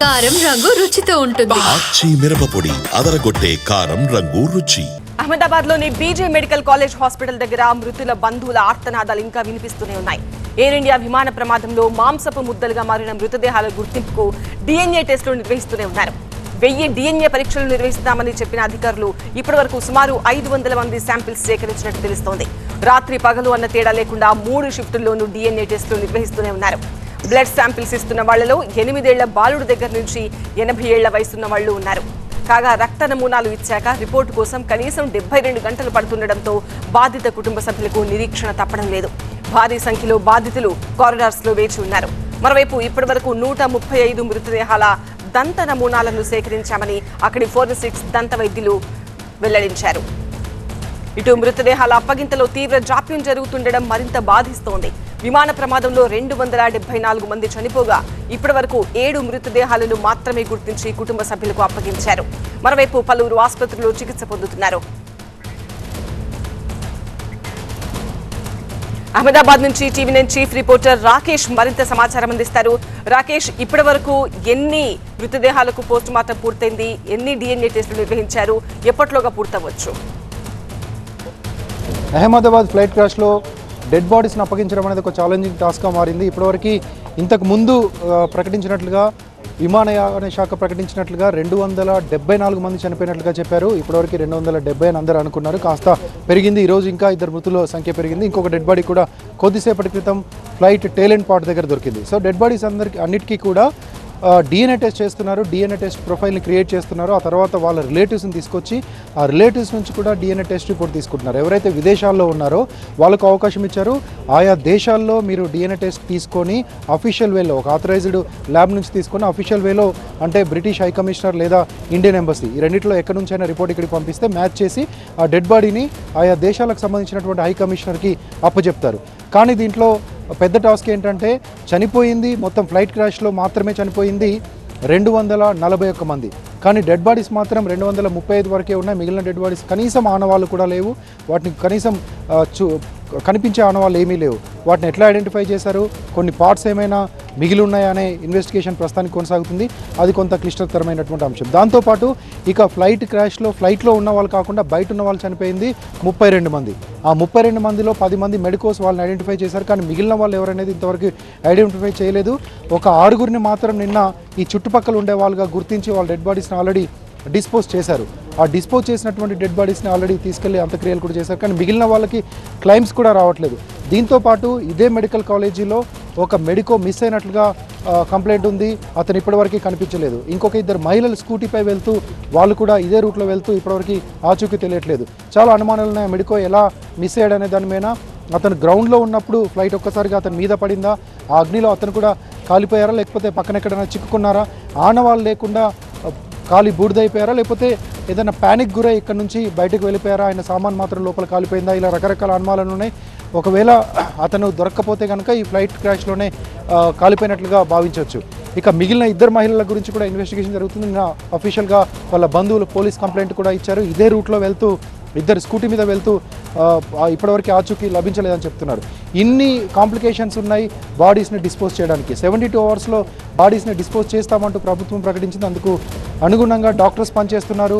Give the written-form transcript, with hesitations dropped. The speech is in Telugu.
కారం రంగు రుచితో ఉంటుంది. ఆచి మిరపపొడి అదరగొట్టే కారం రంగు రుచి. అహ్మదాబాద్ లోని బీజే మెడికల్ కాలేజ్ హాస్పిటల్ దగ్గర మృతుల బంధువుల ఆర్తనాదాలు ఇంకా వినిపిస్తూనే ఉన్నాయి. ఎయిర్ ఇండియా విమాన ప్రమాదంలో మాంసపు ముద్దలుగా మారిన మృతదేహాల గుర్తింపుకు డిఎన్ఏ టెస్టులు నిర్వహిస్తూనే ఉన్నారు. 1000 డిఎన్ఏ పరీక్షలు నిర్వహిస్తామని చెప్పిన అధికారులు ఇప్పటివరకు సుమారు 500 మంది శాంపిల్స్ సేకరించినట్టు తెలుస్తోంది. రాత్రి పగలు అన్న తేడా లేకుండా 3 షిఫ్టుల్లోనూ డిఎన్ఏ టెస్టులు నిర్వహిస్తూనే ఉన్నారు. బ్లడ్ శాంపిల్స్ ఇస్తున్న వాళ్లలో 8 ఏళ్ల బాలుడు దగ్గర నుంచి 80 ఏళ్ల వయసున్న వాళ్లు ఉన్నారు. కాగా రక్త నమూనాలు ఇచ్చాక రిపోర్టు కోసం కనీసం 72 గంటలు పడుతుండటంతో బాధిత కుటుంబ సభ్యులకు నిరీక్షణ తప్పడం లేదు. భారీ సంఖ్యలో బాధితులు కారిడార్స్ లో వేచి ఉన్నారు. మరోవైపు ఇప్పటివరకు 135 మృతదేహాల దంత నమూనాలను సేకరించామని అక్కడి ఫోరెన్సిక్స్ దంత వైద్యులు వెల్లడించారు. ఇటు మృతదేహాల అప్పగింతలో తీవ్ర జాప్యం జరుగుతుండడం మరింత బాధిస్తోంది. విమాన ప్రమాదంలో 274 మంది చనిపోగా ఇప్పటివరకు 7 మృతదేహాలను మాత్రమే గుర్తించి కుటుంబ సభ్యులకు అప్పగించారు. మరోవైపు పలువురు ఆసుపత్రుల్లో చికిత్స పొందుతున్నారు. అహ్మదాబాద్ నుంచి టీవీ9 చీఫ్ రిపోర్టర్ రాకేష్ మరింత సమాచారం అందిస్తారు. రాకేష్, ఇప్పటి వరకు ఎన్ని మృతదేహాలకు పోస్ట్ మార్టం పూర్తయింది, ఎన్ని డిఎన్ఏ టెస్టులు నిర్వహించారు, ఎప్పటిలోగా పూర్తవచ్చు? అహ్మదాబాద్ ఫ్లైట్ క్రాష్లో డెడ్ బాడీస్ని అప్పగించడం అనేది ఒక ఛాలెంజింగ్ టాస్క్గా మారింది. ఇప్పటివరకు ఇంతకు ముందు ప్రకటించినట్లుగా విమానయాన శాఖ ప్రకటించినట్లుగా 274 మంది చనిపోయినట్లుగా చెప్పారు. ఇప్పటివరకు 270 అని అందరూ అనుకున్నారు. కాస్త పెరిగింది. ఈరోజు ఇంకా 2 మృతుల సంఖ్య పెరిగింది. ఇంకొక డెడ్ బాడీ కూడా కొద్దిసేపటి క్రితం ఫ్లైట్ టేలెంట్ పార్ట్ దగ్గర దొరికింది. సో డెడ్ బాడీస్ అన్నిటికీ కూడా డిఎన్ఏ టెస్ట్ చేస్తున్నారు. డిఎన్ఏ టెస్ట్ ప్రొఫైల్ని క్రియేట్ చేస్తున్నారు. ఆ తర్వాత వాళ్ళ రిలేటివ్స్ని తీసుకొచ్చి ఆ రిలేటివ్స్ నుంచి కూడా డిఎన్ఏ టెస్ట్ రిపోర్ట్ తీసుకుంటున్నారు. ఎవరైతే విదేశాల్లో ఉన్నారో వాళ్ళకు అవకాశం ఇచ్చారు. ఆయా దేశాల్లో మీరు డిఎన్ఏ టెస్ట్ తీసుకొని అఫీషియల్ వేలో ఒక ఆథరైజ్డ్ ల్యాబ్ నుంచి తీసుకొని అఫీషియల్ వేలో అంటే బ్రిటిష్ హై కమిషనర్ లేదా ఇండియన్ ఎంబసీ ఈ రెండింటిలో ఎక్కడి నుంచైనా రిపోర్ట్ ఇక్కడికి పంపిస్తే మ్యాచ్ చేసి ఆ డెడ్ బాడీని ఆయా దేశాలకు సంబంధించినటువంటి హై కమిషనర్కి అప్పచెప్తారు. కానీ దీంట్లో పెద్ద టాస్క్ ఏంటంటే చనిపోయింది మొత్తం ఫ్లైట్ క్రాష్లో మాత్రమే చనిపోయింది 241 మంది. కానీ డెడ్ బాడీస్ మాత్రం 235 వరకే ఉన్నాయి. మిగిలిన డెడ్ బాడీస్ కనీసం ఆనవాళ్ళు కూడా లేవు. వాటిని కనీసం కనిపించే ఆనవాళ్ళు ఏమీ లేవు. వాటిని ఎట్లా ఐడెంటిఫై చేశారు, కొన్ని పార్ట్స్ ఏమైనా మిగిలి ఉన్నాయా అనే ఇన్వెస్టిగేషన్ ప్రస్తుతానికి కొనసాగుతుంది. అది కొంత క్లిష్టతరమైనటువంటి అంశం. దాంతోపాటు ఇక ఫ్లైట్ క్రాష్లో ఫ్లైట్లో ఉన్న వాళ్ళు కాకుండా బయట ఉన్న వాళ్ళు చనిపోయింది 32 మంది. ఆ 32 మందిలో 10 మంది మెడికోస్ వాళ్ళని ఐడెంటిఫై చేశారు. కానీ మిగిలిన వాళ్ళు ఎవరనేది ఇంతవరకు ఐడెంటిఫై చేయలేదు. ఒక 6గురిని మాత్రం నిన్న ఈ చుట్టుపక్కల ఉండే వాళ్ళుగా గుర్తించి వాళ్ళ డెడ్ బాడీస్ని ఆల్రెడీ డిస్పోజ్ చేశారు. ఆ డిస్పోజ్ చేసినటువంటి డెడ్ బాడీస్ని ఆల్రెడీ తీసుకెళ్లి అంత్యక్రియలు కూడా చేశారు. కానీ మిగిలిన వాళ్ళకి క్లైమ్స్ కూడా రావట్లేదు. దీంతోపాటు ఇదే మెడికల్ కాలేజీలో ఒక మెడికో మిస్ అయినట్లుగా కంప్లైంట్ ఉంది. అతను ఇప్పటివరకు కనిపించలేదు. ఇంకొక 2 మహిళలు స్కూటీపై వెళ్తూ వాళ్ళు కూడా ఇదే రూట్లో వెళ్తూ ఇప్పటివరకు ఆచూకీ తెలియట్లేదు. చాలా అనుమానాలు ఉన్నాయి. మెడికో ఎలా మిస్ అయ్యాడనే దాని మీద అతను గ్రౌండ్లో ఉన్నప్పుడు ఫ్లైట్ ఒక్కసారిగా అతని మీద పడిందా, ఆ అగ్నిలో అతను కూడా కాలిపోయారా, లేకపోతే పక్కన ఎక్కడైనా చిక్కుకున్నారా, ఆనవాళ్ళు లేకుండా కాలి బూడిదైపోయారా, లేకపోతే ఏదైనా ప్యానిక్ గురై ఇక్కడ నుంచి బయటకు వెళ్ళిపోయారా, ఆయన సామాన్ మాత్రం లోపల కాలిపోయిందా, ఇలా రకరకాల అనుమానాలు ఉన్నాయి. ఒకవేళ అతను దొరక్కపోతే కనుక ఈ ఫ్లైట్ క్రాష్లోనే కాలిపోయినట్లుగా భావించవచ్చు. ఇక మిగిలిన 2 మహిళల గురించి కూడా ఇన్వెస్టిగేషన్ జరుగుతుంది. అఫీషియల్గా వాళ్ళ బంధువులు పోలీస్ కంప్లైంట్ కూడా ఇచ్చారు. ఇదే రూట్లో వెళ్తూ 2 స్కూటీ మీద వెళ్తూ ఇప్పటివరకు ఆచూకీ లభించలేదని చెప్తున్నారు. ఇన్ని కాంప్లికేషన్స్ ఉన్నాయి బాడీస్ని డిస్పోజ్ చేయడానికి. 72 అవర్స్లో బాడీస్ని డిస్పోజ్ చేస్తామంటూ ప్రభుత్వం ప్రకటించింది. అందుకు అనుగుణంగా డాక్టర్స్ పనిచేస్తున్నారు,